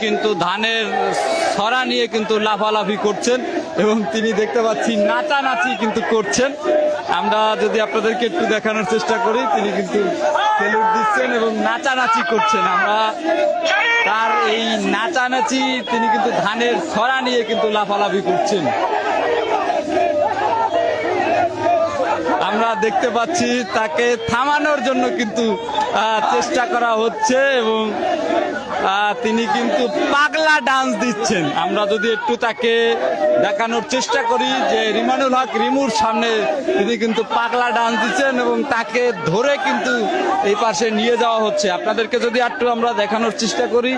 কিন্তু ধানের ছড়া নিয়ে কিন্তু লাফালাফি করছেন এবং তিনি দেখতে পাচ্ছি নাচানাচি কিন্তু করছেন। আমরা যদি আপনাদেরকে একটু দেখানোর চেষ্টা করি, তিনি কিন্তু সেলুট দিচ্ছেন এবং নাচানাচি করছেন। আমরা তার এই নাচানাচি, তিনি কিন্তু ধানের ছড়া নিয়ে কিন্তু লাফালাফি করছেন। আমরা দেখতে পাচ্ছি তাকে থামানোর জন্য কিন্তু চেষ্টা করা হচ্ছে এবং তিনি কিন্তু পাগলা ডান্স দিচ্ছেন। আমরা যদি একটু তাকে দেখানোর চেষ্টা করি যে রিমানুল হক রিমুর সামনে তিনি কিন্তু পাগলা ডান্স দিচ্ছেন এবং তাকে ধরে কিন্তু এই পাশে নিয়ে যাওয়া হচ্ছে। আপনাদেরকে যদি একটু আমরা দেখানোর চেষ্টা করি।